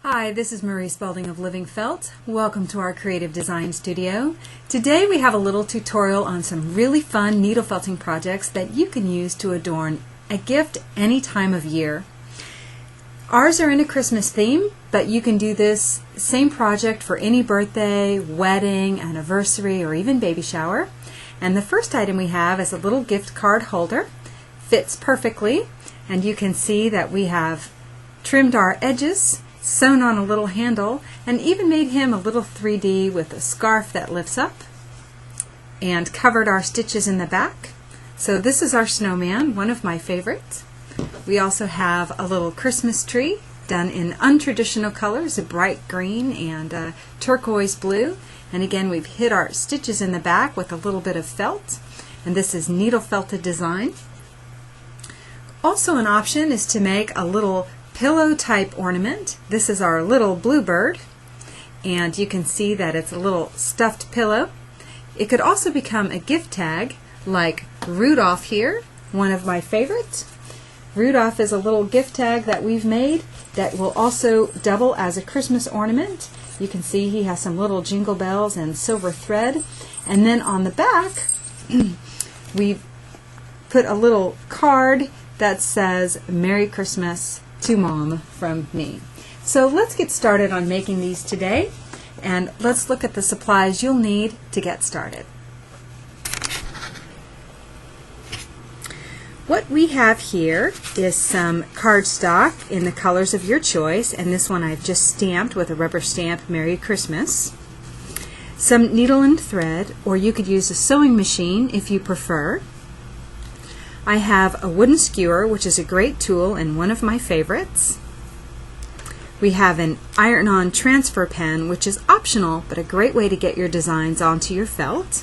Hi, this is Marie Spalding of Living Felt. Welcome to our Creative Design Studio. Today we have a little tutorial on some really fun needle felting projects that you can use to adorn a gift any time of year. Ours are in a Christmas theme, but you can do this same project for any birthday, wedding, anniversary, or even baby shower. And the first item we have is a little gift card holder. Fits perfectly, and you can see that we have trimmed our edges, sewn on a little handle, and even made him a little 3D with a scarf that lifts up, and covered our stitches in the back. So this is our snowman, one of my favorites. We also have a little Christmas tree done in untraditional colors, a bright green and a turquoise blue. And again, we've hid our stitches in the back with a little bit of felt, and this is needle felted design. Also an option is to make a little pillow type ornament. This is our little bluebird, and you can see that it's a little stuffed pillow. It could also become a gift tag like Rudolph here, one of my favorites. Rudolph is a little gift tag that we've made that will also double as a Christmas ornament. You can see he has some little jingle bells and silver thread, and then on the back we've put a little card that says Merry Christmas to Mom from me. So let's get started on making these today, and let's look at the supplies you'll need to get started. What we have here is some cardstock in the colors of your choice, and this one I've just stamped with a rubber stamp, Merry Christmas. Some needle and thread, or you could use a sewing machine if you prefer. I have a wooden skewer, which is a great tool and one of my favorites. We have an iron-on transfer pen, which is optional but a great way to get your designs onto your felt.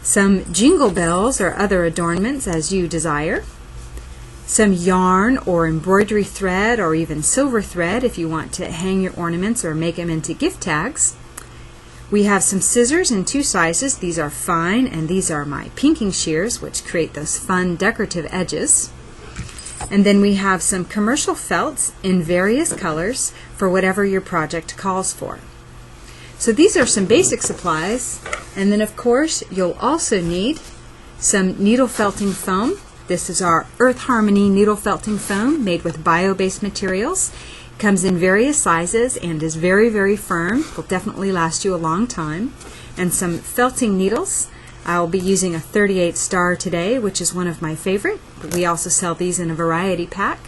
Some jingle bells or other adornments as you desire. Some yarn or embroidery thread or even silver thread if you want to hang your ornaments or make them into gift tags. We have some scissors in two sizes. These are fine, and these are my pinking shears, which create those fun decorative edges. And then we have some commercial felts in various colors for whatever your project calls for. So these are some basic supplies, and then of course you'll also need some needle felting foam. This is our Earth Harmony needle felting foam made with bio-based materials. Comes in various sizes and is very, very firm. Will definitely last you a long time. And some felting needles. I'll be using a 38 star today, which is one of my favorite, but we also sell these in a variety pack.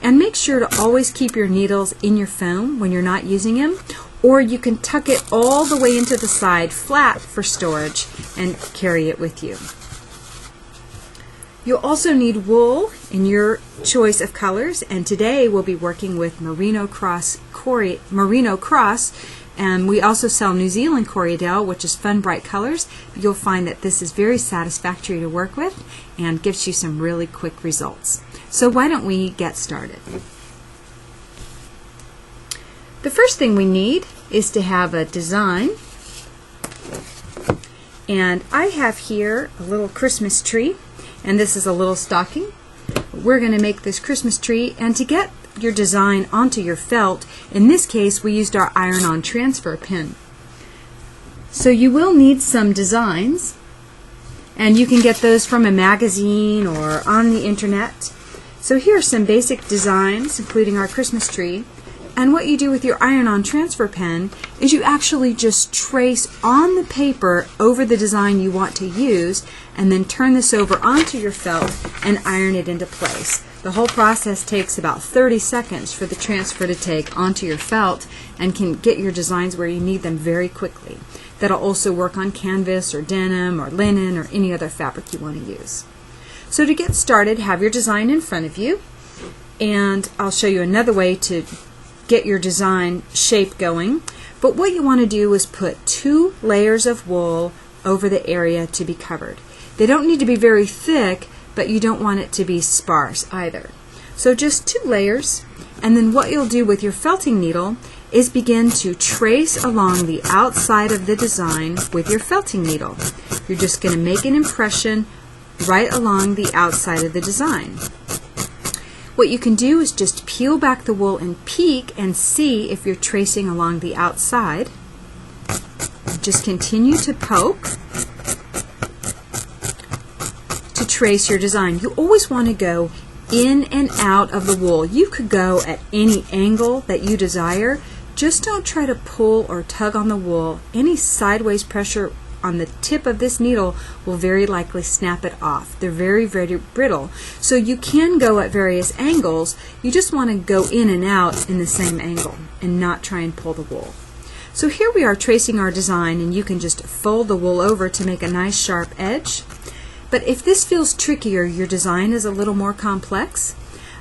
And make sure to always keep your needles in your foam when you're not using them, or you can tuck it all the way into the side flat for storage and carry it with you. You'll also need wool in your choice of colors, and today we'll be working with Merino Cross, and we also sell New Zealand Corriedale, which is fun, bright colors. You'll find that this is very satisfactory to work with and gives you some really quick results. So why don't we get started? The first thing we need is to have a design, and I have here a little Christmas tree. And this is a little stocking. We're going to make this Christmas tree, and to get your design onto your felt, in this case we used our iron-on transfer pen. So you will need some designs, and you can get those from a magazine or on the internet. So here are some basic designs, including our Christmas tree. And what you do with your iron-on transfer pen is you actually just trace on the paper over the design you want to use, and then turn this over onto your felt and iron it into place. The whole process takes about 30 seconds for the transfer to take onto your felt, and can get your designs where you need them very quickly. That'll also work on canvas or denim or linen or any other fabric you want to use. So to get started, have your design in front of you, and I'll show you another way to get your design shape going. But what you want to do is put 2 layers of wool over the area to be covered. They don't need to be very thick, but you don't want it to be sparse either. So just 2 layers, and then what you'll do with your felting needle is begin to trace along the outside of the design with your felting needle. You're just going to make an impression right along the outside of the design. What you can do is just peel back the wool and peek and see if you're tracing along the outside. Just continue to poke to trace your design. You always want to go in and out of the wool. You could go at any angle that you desire. Just don't try to pull or tug on the wool. Any sideways pressure on the tip of this needle will very likely snap it off. They're very, very brittle. So you can go at various angles. You just want to go in and out in the same angle and not try and pull the wool. So here we are tracing our design, and you can just fold the wool over to make a nice sharp edge. But if this feels trickier, your design is a little more complex,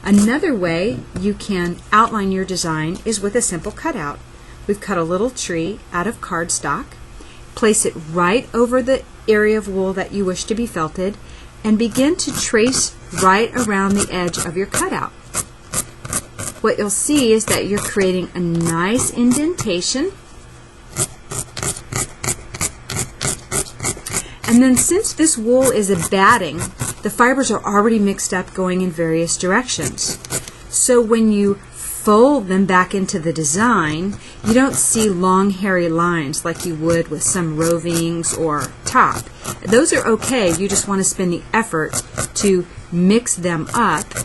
another way you can outline your design is with a simple cutout. We've cut a little tree out of cardstock, place it right over the area of wool that you wish to be felted, and begin to trace right around the edge of your cutout. What you'll see is that you're creating a nice indentation. And then since this wool is a batting, the fibers are already mixed up going in various directions. So when you fold them back into the design, you don't see long hairy lines like you would with some rovings or top. Those are okay. You just want to spend the effort to mix them up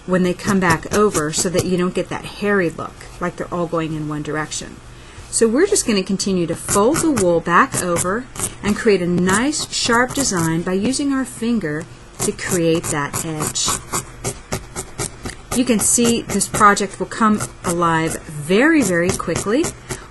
when they come back over so that you don't get that hairy look like they're all going in one direction. So we're just going to continue to fold the wool back over and create a nice sharp design by using our finger to create that edge. You can see this project will come alive very, very quickly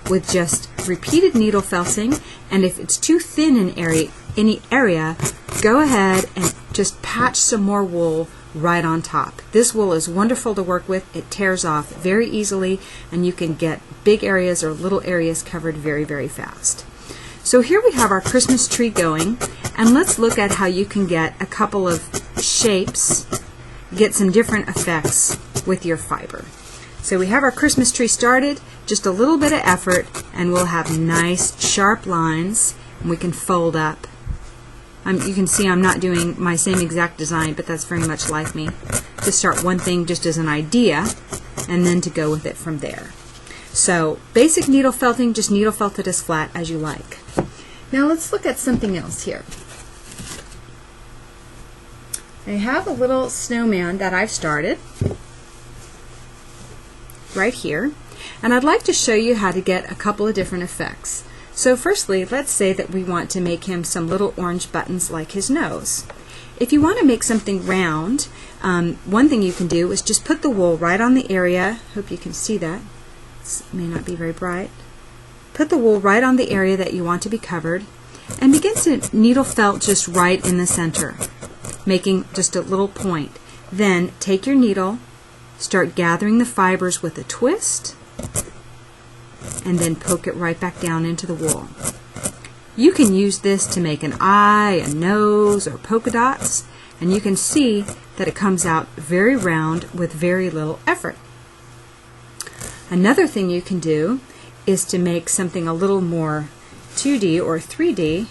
with just repeated needle felting, and if it's too thin in any area, go ahead and just patch some more wool right on top. This wool is wonderful to work with. It tears off very easily, and you can get big areas or little areas covered very, very fast. So here we have our Christmas tree going, and let's look at how you can get a couple of shapes, get some different effects with your fiber. So we have our Christmas tree started, just a little bit of effort, and we'll have nice sharp lines, and we can fold up. You can see I'm not doing my same exact design, but that's very much like me. To start one thing just as an idea, and then to go with it from there. So basic needle felting, just needle felt it as flat as you like. Now let's look at something else here. I have a little snowman that I've started right here, and I'd like to show you how to get a couple of different effects. So firstly, let's say that we want to make him some little orange buttons like his nose. If you want to make something round, one thing you can do is just put the wool right on the area. Hope you can see that. It may not be very bright. Put the wool right on the area that you want to be covered, and begin to needle felt just right in the center, making just a little point. Then take your needle, start gathering the fibers with a twist, and then poke it right back down into the wool. You can use this to make an eye, a nose, or polka dots, and you can see that it comes out very round with very little effort. Another thing you can do is to make something a little more 2D or 3D,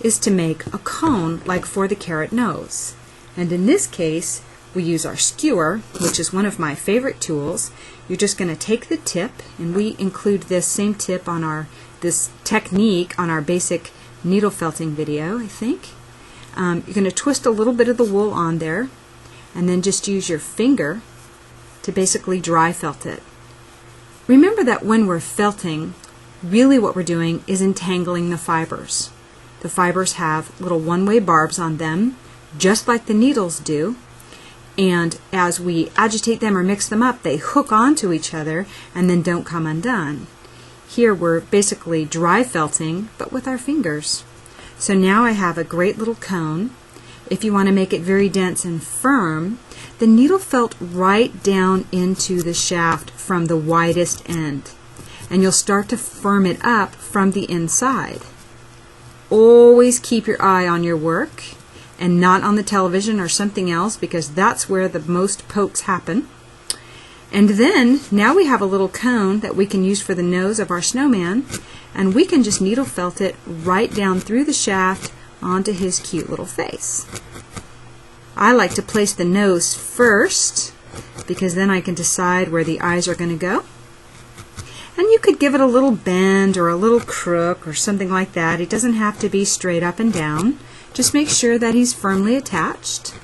is to make a cone like for the carrot nose. And in this case, we use our skewer, which is one of my favorite tools. You're just going to take the tip, and we include this same tip on this technique on our basic needle felting video, I think. You're going to twist a little bit of the wool on there, and then just use your finger to basically dry felt it. Remember that when we're felting, really what we're doing is entangling the fibers. The fibers have little one-way barbs on them, just like the needles do. And as we agitate them or mix them up, they hook onto each other and then don't come undone. Here we're basically dry felting, but with our fingers. So now I have a great little cone. If you want to make it very dense and firm, the needle felt right down into the shaft from the widest end. And you'll start to firm it up from the inside. Always keep your eye on your work and not on the television or something else, because that's where the most pokes happen. And then now we have a little cone that we can use for the nose of our snowman, and we can just needle felt it right down through the shaft onto his cute little face. I like to place the nose first because then I can decide where the eyes are going to go. And you could give it a little bend or a little crook or something like that. It doesn't have to be straight up and down. Just make sure that he's firmly attached.